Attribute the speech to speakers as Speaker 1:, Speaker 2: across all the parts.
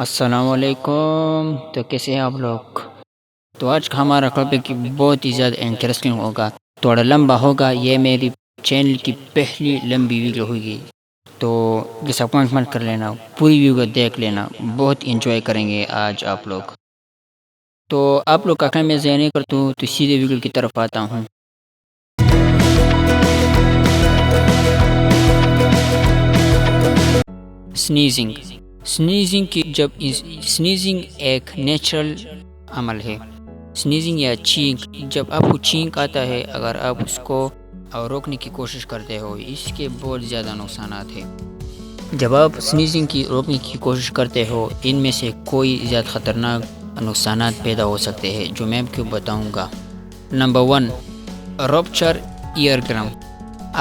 Speaker 1: السلام علیکم، تو کیسے ہیں آپ لوگ؟ تو آج کا ہمارا ٹاپک بہت ہی زیادہ انٹرسٹنگ ہوگا، تھوڑا لمبا ہوگا، یہ میری چینل کی پہلی لمبی ویڈیو ہوگی، تو ڈس اپوائنٹمنٹ کر لینا، پوری ویڈیو دیکھ لینا، بہت انجوائے کریں گے آج آپ لوگ۔ تو آپ لوگ کا کام میں ذہن نہیں کرتا ہوں تو سیدھے ویڈیو کی طرف آتا ہوں۔ سنیزنگ سنیزنگ ایک نیچرل عمل ہے۔ سنیزنگ یا چھینک، جب آپ کو چھینک آتا ہے، اگر آپ اس کو روکنے کی کوشش کرتے ہو، اس کے بہت زیادہ نقصانات ہیں۔ جب آپ سنیزنگ کی روکنے کی کوشش کرتے ہو، ان میں سے کوئی زیادہ خطرناک نقصانات پیدا ہو سکتے ہیں جو میں آپ کو بتاؤں گا۔ Number 1، rupture ear drum.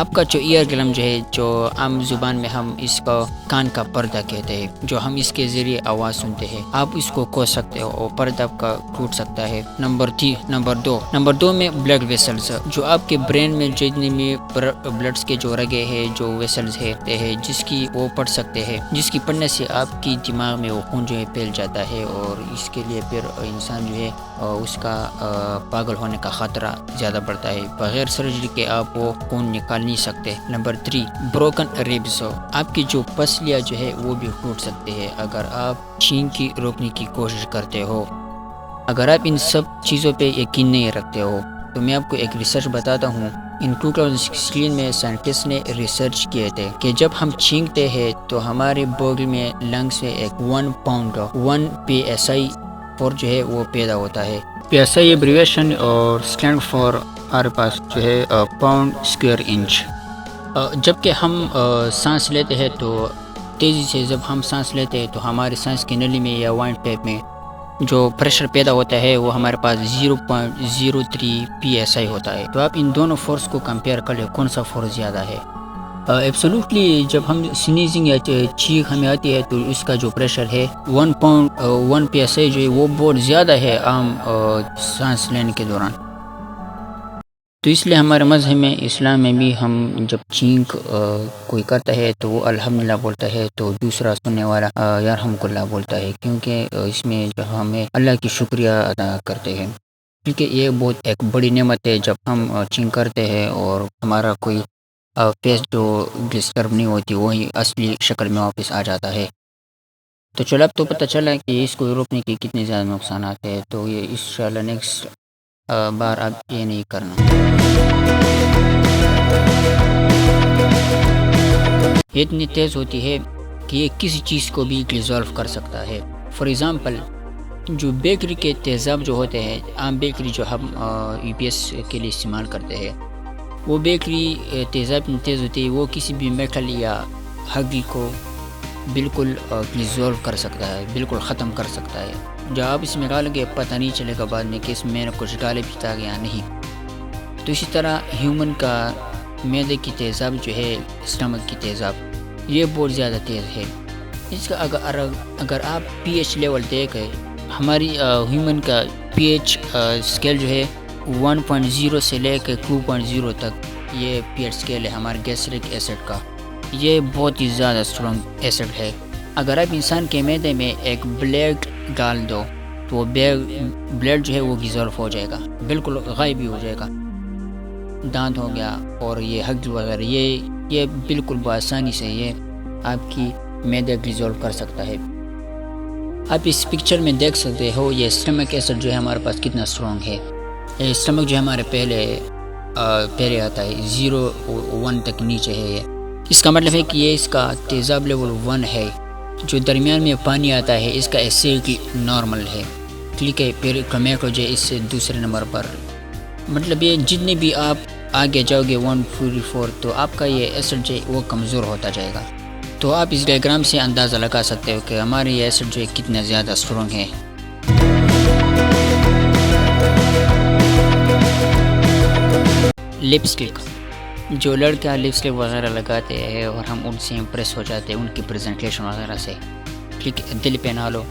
Speaker 1: آپ کا جو ایئر ڈرم جو ہے، جو عام زبان میں ہم اس کو کان کا پردہ کہتے ہیں، جو ہم اس کے ذریعے آواز سنتے ہیں، آپ اس کو کھو سکتے ہو اور پردہ کا ٹوٹ سکتا ہے۔ نمبر 2 میں بلڈ ویسلز، جو آپ کے برین میں جتنے بھی بلڈس کے جو رگے ہیں، جو ویسلز ہے جس کی وہ پڑ سکتے ہیں، جس کی پڑنے سے آپ کی دماغ میں وہ خون جو ہے پھیل جاتا ہے، اور اس کے لیے پھر انسان جو ہے اس کا پاگل ہونے کا خطرہ زیادہ بڑھتا ہے۔ بغیر سرجری کے آپ وہ خون نکال نہیں سکتے۔ نمبر 3، بروکن ریبس، آپ کی جو پسلیاں جو ہے وہ بھی ٹوٹ سکتے ہیں اگر آپ چھینک کی روکنے کی کوشش کرتے ہو۔ اگر آپ ان سب چیزوں پہ یقین نہیں رکھتے ہو تو میں آپ کو ایک ریسرچ بتاتا ہوں۔ ان 2016 میں سائنٹسٹ نے ریسرچ کیے تھے کہ جب ہم چھینکتے ہیں تو ہمارے بوگل میں لنگس میں ایک 1 پاؤنڈ 1 PSI فور جو ہے وہ پیدا ہوتا ہے۔ PSI ایبریویشن اور اسٹینڈ فار ہمارے پاس جو ہے پاؤنڈ اسکوائر انچ۔ جبکہ ہم سانس لیتے ہیں تو تیزی سے جب ہم سانس لیتے ہیں تو ہمارے سانس کی نلی میں یا وائنڈ پیپ میں جو پریشر پیدا ہوتا ہے وہ ہمارے پاس 0.03 PSI ہوتا ہے۔ تو آپ ان دونوں فورس کو کمپیئر کر لیں، کون سا فورس زیادہ ہے؟ ایبسولوٹلی جب ہم سنیزنگ یا چھینک ہمیں آتی ہے تو اس کا جو پریشر ہے 1 PSI جو ہے وہ بہت زیادہ ہے عام سانس لینے کے دوران۔ تو اس لیے ہمارے مذہب میں، اسلام میں بھی، ہم جب چھینک کوئی کرتا ہے تو وہ الحمدللہ بولتا ہے، تو دوسرا سننے والا یرحمک اللہ بولتا ہے، کیونکہ اس میں جو ہمیں اللہ کی شکریہ ادا کرتے ہیں، کیونکہ یہ بہت ایک بڑی نعمت ہے جب ہم چھینک کرتے ہیں اور ہمارا کوئی فیس جو ڈسٹرب نہیں ہوتی وہی اصلی شکل میں واپس آ جاتا ہے۔ تو چلو اب تو پتہ چلا کہ اس کو روکنے کے کتنے زیادہ نقصانات ہیں، تو یہ انشاءاللہ نیکسٹ بار اب یہ نہیں کرنا۔ یہ اتنی تیز ہوتی ہے کہ یہ کسی چیز کو بھی ڈیزولو کر سکتا ہے۔ فار ایگزامپل، جو بیکری کے تیزاب جو ہوتے ہیں، عام بیکری جو ہم UPS کے لیے استعمال کرتے ہیں، وہ بیکری تیزاب اتنی تیز ہوتی ہے وہ کسی بھی میٹل یا ہڈی کو بالکل ڈیزولو کر سکتا ہے، بالکل ختم کر سکتا ہے۔ جب آپ اس میں ڈالیں گے پتہ نہیں چلے گا بعد میں کہ اس میں نے کچھ ڈالے بھی تھا یا نہیں۔ تو اسی طرح ہیومن کا معدے کی تیزاب جو ہے، اسٹمک کی تیزاب، یہ بہت زیادہ تیز ہے۔ اس کا اگر آپ pH لیول دیکھیں، ہماری ہیومن کا pH اسکیل جو ہے 1.0 سے لے کے 2.0 تک یہ pH اسکیل ہے ہمارے گیسٹرک ایسڈ کا۔ یہ بہت ہی زیادہ اسٹرانگ ایسڈ ہے۔ اگر آپ انسان کے معدے میں ایک بلیڈ ڈال دو تو وہ بلیڈ جو ہے وہ ڈیزولو ہو جائے گا، بالکل غائب ہی ہو جائے گا۔ دانت ہو گیا اور یہ ہڈی وغیرہ، یہ بالکل بآسانی سے یہ آپ کی معدہ ڈیزولو کر سکتا ہے۔ آپ اس پکچر میں دیکھ سکتے ہو یہ اسٹمک ایسڈ جو ہے ہمارے پاس کتنا اسٹرانگ ہے۔ یہ اسٹمک جو ہے ہمارے پہلے آتا ہے، 0-1 تک نیچے ہے یہ۔ اس کا مطلب ہے کہ یہ اس کا تیزاب لیول 1 ہے۔ جو درمیان میں پانی آتا ہے اس کا ایسیڈیٹی نارمل ہے، ٹھیک ہے۔ پھر ٹومیٹو جو ہے اس سے دوسرے نمبر پر، مطلب یہ جتنے بھی آپ آگے جاؤ گے 144 تو آپ کا یہ ایسڈ جو ہے وہ کمزور ہوتا جائے گا۔ تو آپ اس ڈائیگرام سے اندازہ لگا سکتے ہو کہ ہمارے یہ ایسڈ جو ہے کتنا زیادہ اسٹرانگ ہے۔ لپسٹک، جو لڑکیاں لپسٹک وغیرہ لگاتے ہیں اور ہم ان سے امپریس ہو جاتے ہیں ان کی پریزنٹیشن وغیرہ سے، ٹھیک ہے، دل پہ نہ لو،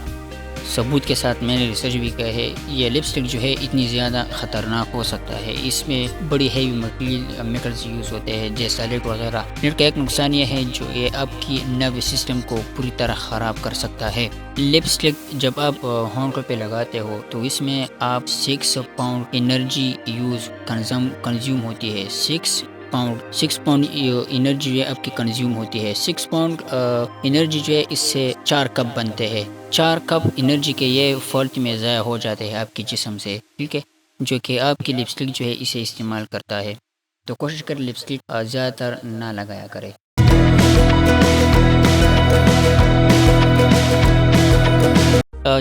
Speaker 1: ثبوت کے ساتھ میں نے ریسرچ بھی کیا ہے، یہ لپسٹک جو ہے اتنی زیادہ خطرناک ہو سکتا ہے، اس میں بڑی ہیوی میٹلز یوز ہوتے ہیں جیسا لیڈ وغیرہ۔ لیڈ کا ایک نقصان یہ ہے جو یہ آپ کی نروس سسٹم کو پوری طرح خراب کر سکتا ہے۔ لپسٹک جب آپ ہونٹوں پہ لگاتے ہو تو اس میں آپ 6 پاؤنڈ انرجی کنزیوم ہوتی ہے، 6 پاؤنڈ انرجی جو ہے آپ کی کنزیوم ہوتی ہے۔ 6 پاؤنڈ انرجی جو ہے اس سے 4 کپ بنتے ہیں، 4 کپ انرجی کے یہ فالتو میں ضائع ہو جاتے ہیں آپ کی جسم سے، ٹھیک ہے، جو کہ آپ کی لپسٹک جو ہے اسے استعمال کرتا ہے۔ تو کوشش کریں لپسٹک زیادہ تر نہ لگایا کرے۔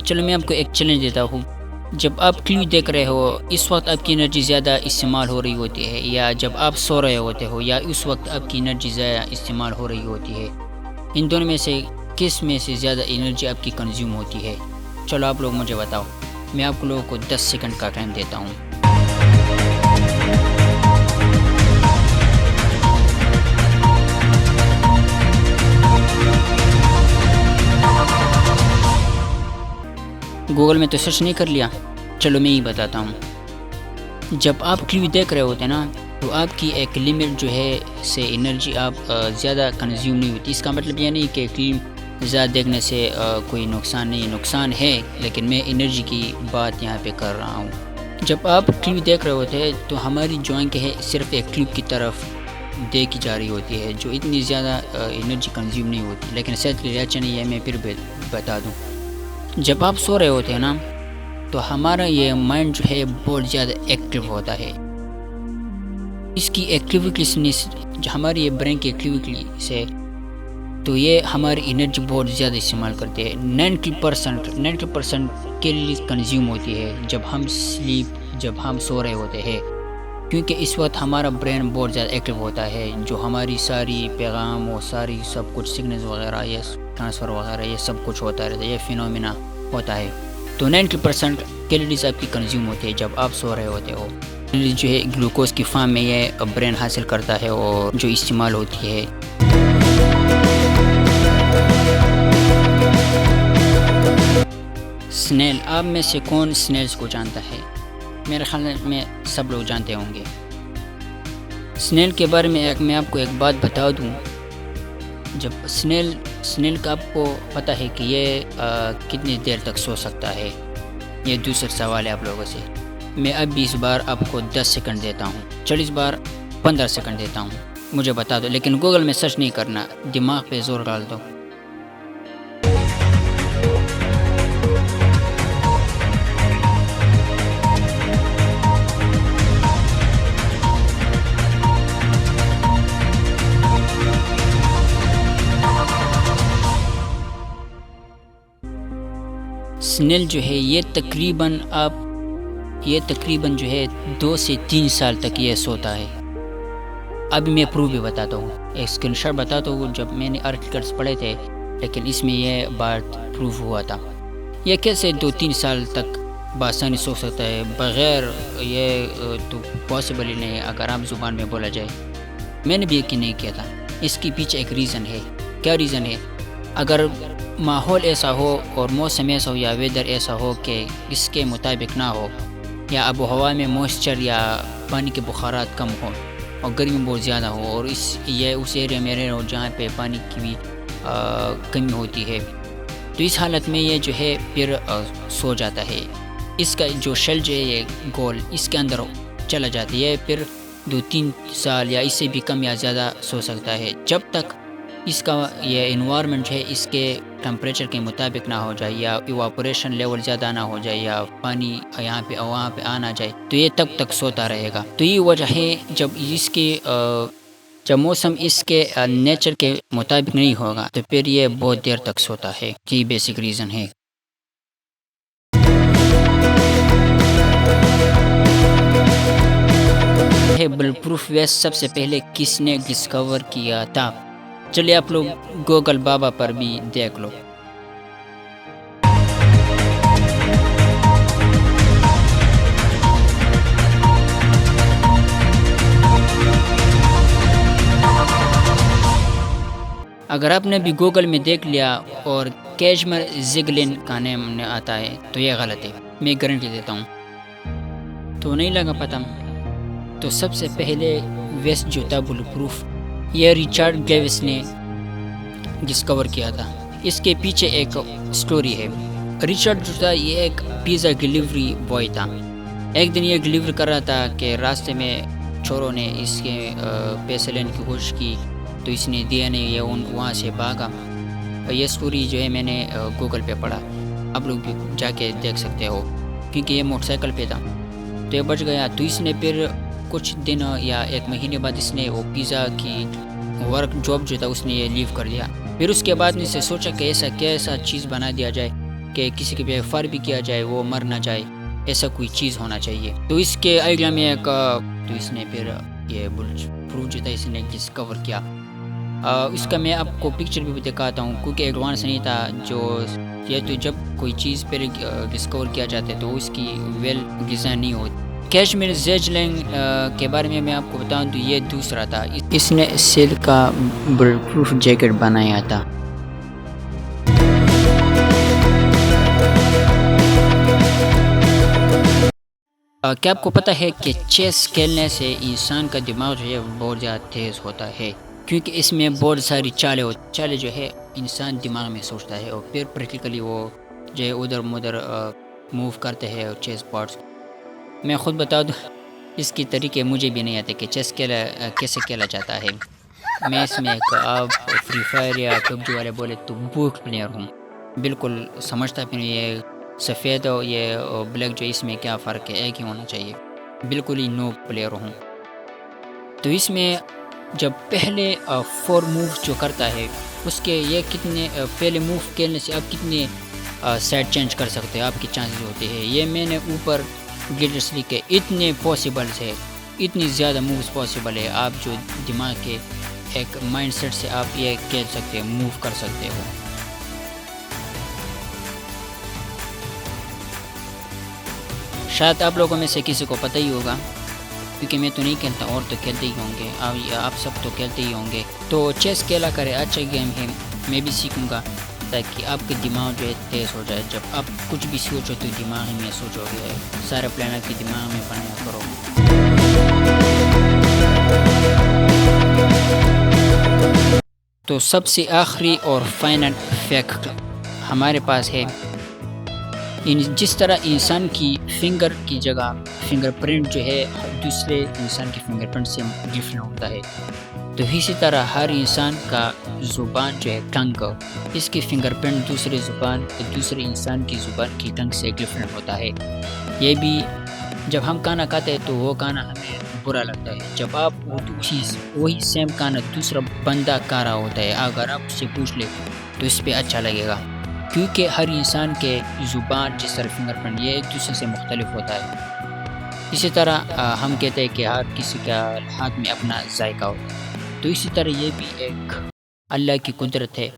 Speaker 1: چلو میں آپ کو ایک چیلنج دیتا ہوں، جب آپ ٹی وی دیکھ رہے ہو اس وقت آپ کی انرجی زیادہ استعمال ہو رہی ہوتی ہے، یا جب آپ سو رہے ہوتے ہو یا اس وقت آپ کی انرجی زیادہ استعمال ہو رہی ہوتی ہے، ان دونوں میں سے کس میں سے زیادہ انرجی آپ کی کنزیوم ہوتی ہے؟ چلو آپ لوگ مجھے بتاؤ، میں آپ لوگوں کو 10 سیکنڈ کا ٹائم دیتا ہوں۔ گوگل میں تو سرچ نہیں کر لیا؟ چلو میں ہی بتاتا ہوں۔ جب آپ ٹی وی دیکھ رہے ہوتے نا تو آپ کی ایک لمٹ جو ہے سے انرجی آپ زیادہ کنزیوم نہیں ہوتی۔ اس کا مطلب یہ نہیں کہ ٹی وی زیادہ دیکھنے سے کوئی نقصان نہیں، نقصان ہے، لیکن میں انرجی کی بات یہاں پہ کر رہا ہوں۔ جب آپ ٹی وی دیکھ رہے ہوتے ہیں تو ہماری جو آنکھیں ہے صرف ایک ٹیوب کی طرف دیکھی جا رہی ہوتی ہے جو اتنی زیادہ انرجی کنزیوم نہیں ہوتی، لیکن صحت کے لیے اچھا نہیں ہے، میں پھر بتا دوں۔ جب آپ سو رہے ہوتے ہیں نا تو ہمارا یہ مائنڈ جو ہے بہت زیادہ ایکٹیو ہوتا ہے، اس کی ایکٹیویٹی جو ہماری یہ برین کی ایکٹیویٹی سے تو یہ ہماری انرجی بہت زیادہ استعمال کرتے ہیں۔ 90% کیلوریز کنزیوم ہوتی ہے جب ہم سو رہے ہوتے ہیں، کیونکہ اس وقت ہمارا برین بہت زیادہ ایکٹیو ہوتا ہے، جو ہماری ساری پیغام و ساری سب کچھ سگنلز وغیرہ یہ ٹرانسفر وغیرہ یہ سب کچھ ہوتا رہتا ہے، یہ فینومینا ہوتا ہے۔ تو 90% کیلوریز آپ کی کنزیوم ہوتی ہے جب آپ سو رہے ہوتے ہو۔ کیلوریز جو ہے گلوکوز کی فارم میں یہ برین حاصل کرتا ہے اور جو استعمال ہوتی ہے۔ سنیل، آپ میں سے کون سنیلز کو جانتا ہے؟ میرے خیال میں سب لوگ جانتے ہوں گے۔ سنیل کے بارے میں میں آپ کو ایک بات بتا دوں، جب سنیل کا آپ کو پتہ ہے کہ یہ کتنی دیر تک سو سکتا ہے؟ یہ دوسرا سوال ہے آپ لوگوں سے۔ میں اب 20 بار آپ کو 10 سیکنڈ دیتا ہوں، 40 بار 15 سیکنڈ دیتا ہوں، مجھے بتا دو، لیکن گوگل میں سرچ نہیں کرنا، دماغ پہ زور ڈال دو۔ سنیل جو ہے یہ تقریباً جو ہے 2 سے 3 سال تک یہ سوتا ہے۔ اب میں پروف بھی بتاتا ہوں، ایک اسکرین شاٹ بتاتا ہوں، جب میں نے آرٹیکلس پڑھے تھے لیکن اس میں یہ بات پروف ہوا تھا۔ یہ کیسے 2-3 سال تک بآسانی سو سکتا ہے بغیر، یہ تو پاسبل ہی نہیں ہے اگر آپ زبان میں بولا جائے۔ میں نے بھی یقین نہیں کیا تھا، اس کے پیچھے ایک ریزن ہے۔ کیا ریزن ہے؟ اگر ماحول ایسا ہو اور موسم ایسا ہو یا ویدر ایسا ہو کہ اس کے مطابق نہ ہو، یا آب و ہوا میں موئسچر یا پانی کے بخارات کم ہو اور گرمی بہت زیادہ ہو، اور یہ اس ایریا میں رہے ہو جہاں پہ پانی کی بھی کمی ہوتی ہے، تو اس حالت میں یہ جو ہے پھر سو جاتا ہے۔ اس کا جو شیل جو ہے یہ گول اس کے اندر چلا جاتا ہے، پھر 2-3 سال یا اس سے بھی کم یا زیادہ سو سکتا ہے، جب تک اس کا یہ انوائرمنٹ جو ہے اس کے ٹمپریچر کے مطابق نہ ہو جائے، یا ایواپوریشن لیول زیادہ نہ ہو جائے، یا پانی یہاں پہ وہاں پہ آنا جائے، تو یہ تب تک سوتا رہے گا۔ تو یہ وجہ ہے جب موسم اس کے نیچر کے مطابق نہیں ہوگا تو پھر یہ بہت دیر تک سوتا ہے۔ یہ بیسک ریزن ہے۔ بل پروف ویسٹ سب سے پہلے کس نے ڈسکور کیا تھا؟ چلیے آپ لوگ گوگل بابا پر بھی دیکھ لو۔ اگر آپ نے بھی گوگل میں دیکھ لیا اور کیشمر زگلن کا نام آتا ہے تو یہ غلط ہے، میں گارنٹی دیتا ہوں۔ تو نہیں لگا پتہ؟ تو سب سے پہلے ویسٹ جو تھا بل پروف، یہ ریچارڈ گلیوس نے ڈسکور کیا تھا۔ اس کے پیچھے ایک سٹوری ہے۔ ریچارڈ جو تھا یہ ایک پیزا ڈلیوری بوائے تھا۔ ایک دن یہ ڈلیور کر رہا تھا کہ راستے میں چوروں نے اس کے پیسے لینے کی کوشش کی تو اس نے دیا نہیں، یہ وہاں سے بھاگا۔ یہ سٹوری جو ہے میں نے گوگل پہ پڑھا، آپ لوگ بھی جا کے دیکھ سکتے ہو، کیونکہ یہ موٹر سائیکل پہ تھا تو یہ بچ گیا۔ تو اس نے پھر کچھ دن یا ایک مہینے بعد اس نے وہ پیزا کی ورک جاب جو تھا اس نے یہ لیو کر دیا۔ پھر اس کے بعد میں سے سوچا کہ ایسا چیز بنا دیا جائے کہ کسی کے بھی فائر بھی کیا جائے وہ مر نہ جائے، ایسا کوئی چیز ہونا چاہیے۔ تو اس کے آئیڈیا میں ایک تو اس نے پھر یہ بلٹ پروف جو تھا اس نے ڈسکور کیا۔ اس کا میں آپ کو پکچر بھی دکھاتا ہوں کیونکہ ایڈوانس نہیں تھا جو یہ، تو جب کوئی چیز پھر ڈسکور کیا جاتا ہے تو اس کی ویل ڈیزائن نہیں ہوتی۔ کیشمیر زگلن کے بارے میں آپ کو بتاؤں تو یہ دوسرا تھا، اس نے سلک کا بلٹ پروف جیکٹ بنایا تھا۔ کیا آپ کو پتہ ہے کہ چیس کھیلنے سے انسان کا دماغ جو ہے بہت زیادہ تیز ہوتا ہے، کیونکہ اس میں بہت ساری چالیں جو ہے انسان دماغ میں سوچتا ہے اور پھر پریکٹیکلی وہ جو ہے ادھر مدھر موو کرتے ہیں اور چیس پارٹس۔ میں خود بتا دوں اس کی طریقے مجھے بھی نہیں آتے کہ چیس کیسے کھیلا جاتا ہے۔ میں اس میں ایک آپ فری فائر یا پبجی والے بولے تو بوٹ پلیئر ہوں، بالکل سمجھتا پھر یہ سفید اور یہ بلیک جو اس میں کیا فرق ہے، ایک ہی ہونا چاہیے، بالکل ہی نو پلیئر ہوں۔ تو اس میں جب پہلے 4 موو جو کرتا ہے اس کے یہ کتنے پہلے موو کھیلنے سے آپ کتنے سائڈ چینج کر سکتے ہیں، آپ کی چانسز ہوتے ہیں۔ یہ میں نے اوپر گلیٹرس لکھے، اتنے پاسبلز ہے، اتنی زیادہ مووز پاسبل ہے، آپ جو دماغ کے ایک مائنڈ سیٹ سے آپ یہ کھیل سکتے ہیں، موو کر سکتے ہو۔ شاید آپ لوگوں میں سے کسی کو پتہ ہی ہوگا، کیونکہ میں تو نہیں کھیلتا، اور تو کھیلتے ہی ہوں گے، آپ سب تو کھیلتے ہی ہوں گے۔ تو چیس کھیلا کرے، اچھا گیم ہے، میں بھی سیکھوں گا تاکہ آپ کے دماغ جو ہے تیز ہو جائے۔ جب آپ کچھ بھی سوچو تو دماغ میں سوچو گے، سارے پلان آپ کے دماغ میں بنایا کرو۔ تو سب سے آخری اور فائنل فیکٹ ہمارے پاس ہے، جس طرح انسان کی فنگر کی جگہ فنگر پرنٹ جو ہے دوسرے انسان کی فنگر پرنٹ سے ڈفرینٹ ہوتا ہے، تو اسی طرح ہر انسان کا زبان جو ہے ٹنگ، اس کی فنگر پرنٹ دوسرے انسان کی زبان کی ٹنگ سے ڈفرینٹ ہوتا ہے۔ یہ بھی جب ہم کھانا کھاتے ہیں تو وہ کھانا ہمیں برا لگتا ہے، جب آپ وہی سیم کھانا دوسرا بندہ کھا رہا ہوتا ہے، اگر آپ اس سے پوچھ لیں تو اس پہ اچھا لگے گا، کیونکہ ہر انسان کے زبان جس طرح فنگر پرنٹ یہ ایک دوسرے سے مختلف ہوتا ہے۔ اسی طرح ہم کہتے ہیں کہ ہر کسی کا ہاتھ میں اپنا ذائقہ ہوتا ہے، تو اسی طرح یہ بھی ایک اللہ کی قدرت ہے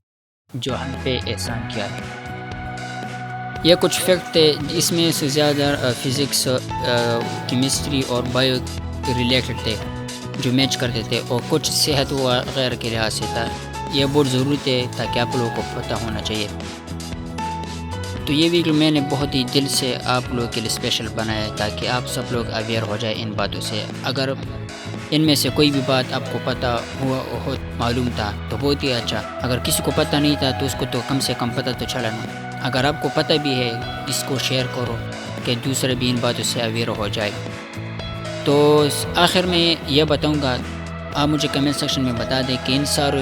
Speaker 1: جو ہم پہ احسان کیا ہے۔ یہ کچھ فیکٹ تھے، اس میں سے زیادہ فزکس، کیمسٹری اور بایو ریلیٹڈ تھے جو میچ کرتے تھے، اور کچھ صحت وغیرہ کے لحاظ سے تھا۔ یہ بہت ضروری تھے تاکہ آپ لوگوں کو پتہ ہونا چاہیے۔ تو یہ ویڈیو میں نے بہت ہی دل سے آپ لوگوں کے لیے اسپیشل بنایا ہے تاکہ آپ سب لوگ اویئر ہو جائیں ان باتوں سے۔ اگر ان میں سے کوئی بھی بات آپ کو پتہ ہوا معلوم تھا تو بہت ہی اچھا، اگر کسی کو پتہ نہیں تھا تو اس کو تو کم سے کم پتہ تو چلا نا۔ اگر آپ کو پتہ بھی ہے اس کو شیئر کرو کہ دوسرے بھی ان باتوں سے اویئر ہو جائے۔ تو آخر میں یہ بتاؤں گا، آپ مجھے کمنٹ سیکشن میں بتا دیں کہ ان سارے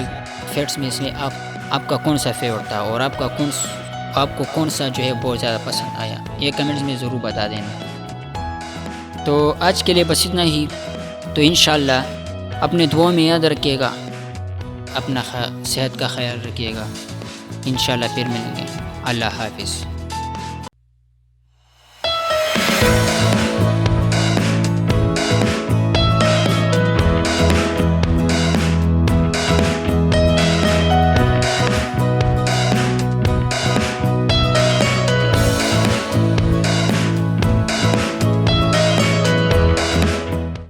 Speaker 1: فیکٹس میں سے آپ کا کون سا فیورٹ تھا اور آپ کو کون سا جو ہے بہت زیادہ پسند آیا، یہ کمنٹس میں ضرور بتا دینا۔ تو آج کے لیے بس اتنا ہی، تو انشاءاللہ اپنے دعاؤں میں یاد رکھیے گا، اپنا صحت کا خیال رکھیے گا، انشاءاللہ پھر ملیں گے۔ اللہ حافظ۔